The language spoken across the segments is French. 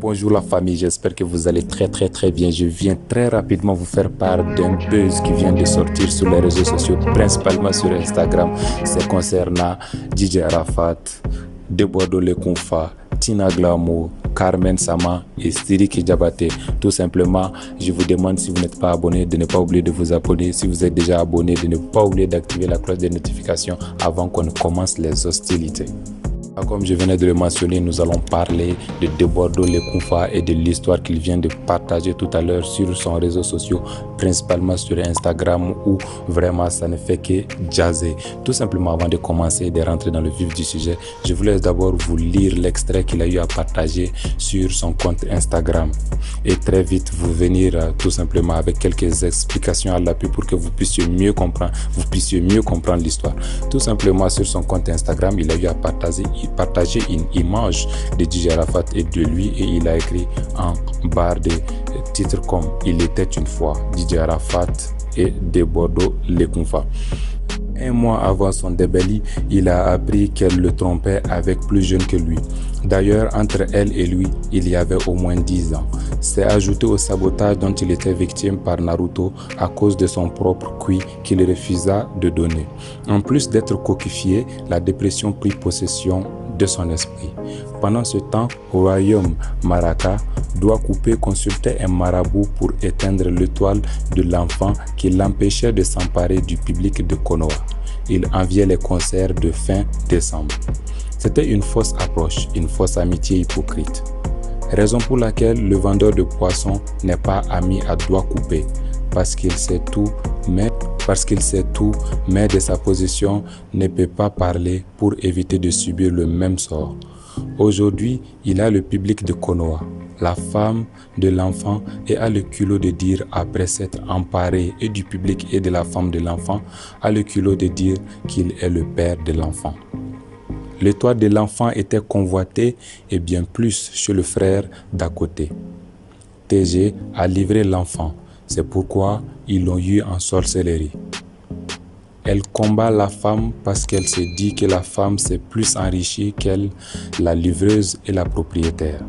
Bonjour la famille, j'espère que vous allez très bien. Je viens très rapidement vous faire part d'un buzz qui vient de sortir sur les réseaux sociaux, principalement sur Instagram. C'est concernant DJ Arafat, Debodo Lekunfa, Tina Glamour, Carmen Sama et Sidiki Diabaté. Tout simplement, je vous demande, si vous n'êtes pas abonné, de ne pas oublier de vous abonner. Si vous êtes déjà abonné, de ne pas oublier d'activer la cloche de notification avant qu'on ne commence les hostilités. Comme je venais de le mentionner, nous allons parler de Debodo Lekunfa et de l'histoire qu'il vient de partager tout à l'heure sur son réseau social, principalement sur Instagram, où vraiment ça ne fait que jazzer. Tout simplement, avant de commencer et de rentrer dans le vif du sujet, je voulais d'abord vous lire l'extrait qu'il a eu à partager sur son compte Instagram. Et très vite, vous venir tout simplement avec quelques explications à l'appui pour que vous puissiez mieux comprendre l'histoire. Tout simplement, sur son compte Instagram, il a eu à partager une image de DJ Arafat et de lui, et il a écrit en barre de titres comme « Il était une fois DJ Arafat et Debodo Lekunfa ». Un mois avant son débellis, il a appris qu'elle le trompait avec plus jeune que lui. D'ailleurs, entre elle et lui, il y avait au moins 10 ans. C'est ajouté au sabotage dont il était victime par Naruto à cause de son propre QI qu'il refusa de donner. En plus d'être coquifié, la dépression prit possession de son esprit. Pendant ce temps, au royaume Maraka, Doigt Coupé consultait un marabout pour éteindre l'étoile de l'enfant qui l'empêchait de s'emparer du public de Konoha. Il enviait les concerts de fin décembre. C'était une fausse approche, une fausse amitié hypocrite. Raison pour laquelle le vendeur de poissons n'est pas ami à Doigt Coupé, parce qu'il sait tout, mais de sa position ne peut pas parler pour éviter de subir le même sort. Aujourd'hui, il a le public de Konoha, la femme de l'enfant, et a le culot de dire, après s'être emparé et du public et de la femme de l'enfant, a le culot de dire qu'il est le père de l'enfant. L'étoile de l'enfant était convoitée et bien plus chez le frère d'à côté. TG a livré l'enfant, c'est pourquoi ils l'ont eu en sorcellerie. Elle combat la femme parce qu'elle se dit que la femme s'est plus enrichie qu'elle, la livreuse et la propriétaire.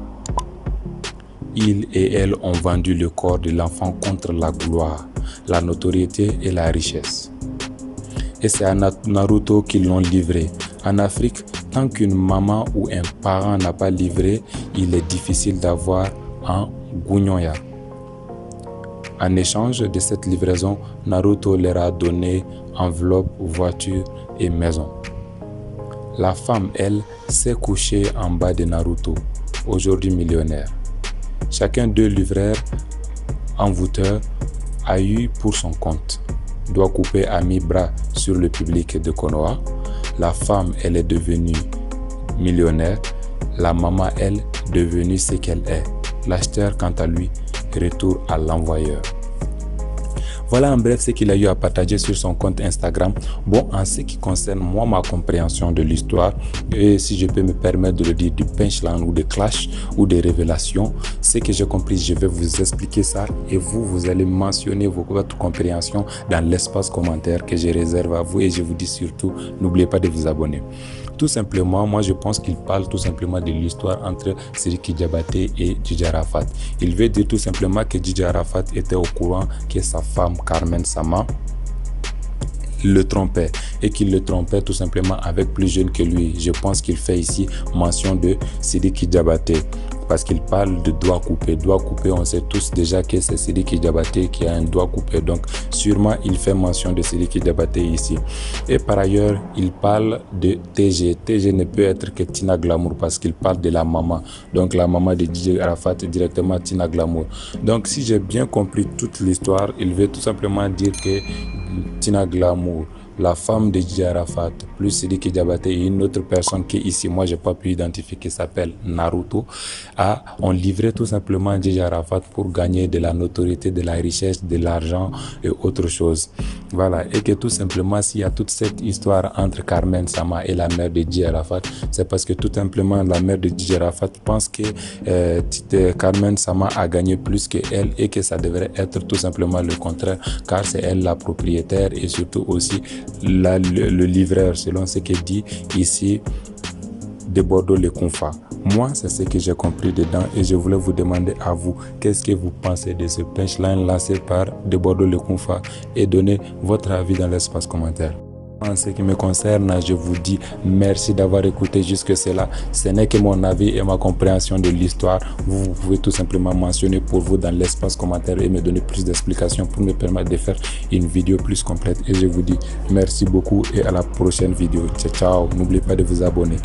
Il et elle ont vendu le corps de l'enfant contre la gloire, la notoriété et la richesse. Et c'est à Naruto qu'ils l'ont livré. En Afrique, tant qu'une maman ou un parent n'a pas livré, il est difficile d'avoir un Gunyoya. En échange de cette livraison, Naruto leur a donné enveloppe, voiture et maison. La femme, elle, s'est couchée en bas de Naruto, aujourd'hui millionnaire. Chacun d'eux livreurs, envoûteurs, a eu pour son compte. Doigt Coupé a mis bras sur le public de Konoha. La femme, elle est devenue millionnaire. La maman, elle, devenue ce qu'elle est. L'acheteur, quant à lui, retour à l'envoyeur. Voilà en bref ce qu'il a eu à partager sur son compte Instagram. Bon, en ce qui concerne moi, ma compréhension de l'histoire, et si je peux me permettre de le dire, du punchline ou de clash ou des révélations, ce que j'ai compris, je vais vous expliquer ça et vous allez mentionner votre compréhension dans l'espace commentaire que je réserve à vous, et je vous dis surtout, n'oubliez pas de vous abonner. Tout simplement, moi je pense qu'il parle tout simplement de l'histoire entre Sidiki Diabaté et DJ Arafat. Il veut dire tout simplement que DJ Arafat était au courant que sa femme Carmen Sama le trompait, et qu'il le trompait tout simplement avec plus jeune que lui. Je pense qu'il fait ici mention de Sidiki Diabaté parce qu'il parle de doigt coupé. Doigt coupé, on sait tous déjà que c'est Sidiki Diabaté qui a un doigt coupé, donc sûrement il fait mention de Sidiki Diabaté ici. Et par ailleurs, il parle de TG. TG ne peut être que Tina Glamour parce qu'il parle de la maman, donc la maman de DJ Arafat est directement Tina Glamour. Donc si j'ai bien compris toute l'histoire, il veut tout simplement dire que Tina Glamour, la femme de DJ Arafat, plus Sidiki Diabaté et une autre personne qui ici moi j'ai pas pu identifier, qui s'appelle Naruto, ont livré tout simplement DJ Arafat pour gagner de la notoriété, de la richesse, de l'argent et autre chose. Voilà, et que tout simplement s'il y a toute cette histoire entre Carmen Sama et la mère de DJ Arafat, c'est parce que tout simplement la mère de DJ Arafat pense que Carmen Sama a gagné plus que elle, et que ça devrait être tout simplement le contraire, car c'est elle la propriétaire et surtout aussi le livreur, selon ce qu'il dit ici de Bordeaux-le-Confat. Moi, c'est ce que j'ai compris dedans et je voulais vous demander à vous, qu'est-ce que vous pensez de ce punchline lancé par de Bordeaux-le-Confat et donnez votre avis dans l'espace commentaire. En ce qui me concerne, je vous dis merci d'avoir écouté jusque cela. Ce n'est que mon avis et ma compréhension de l'histoire. Vous pouvez tout simplement mentionner pour vous dans l'espace commentaire et me donner plus d'explications pour me permettre de faire une vidéo plus complète. Et je vous dis merci beaucoup et à la prochaine vidéo. Ciao, ciao. N'oubliez pas de vous abonner.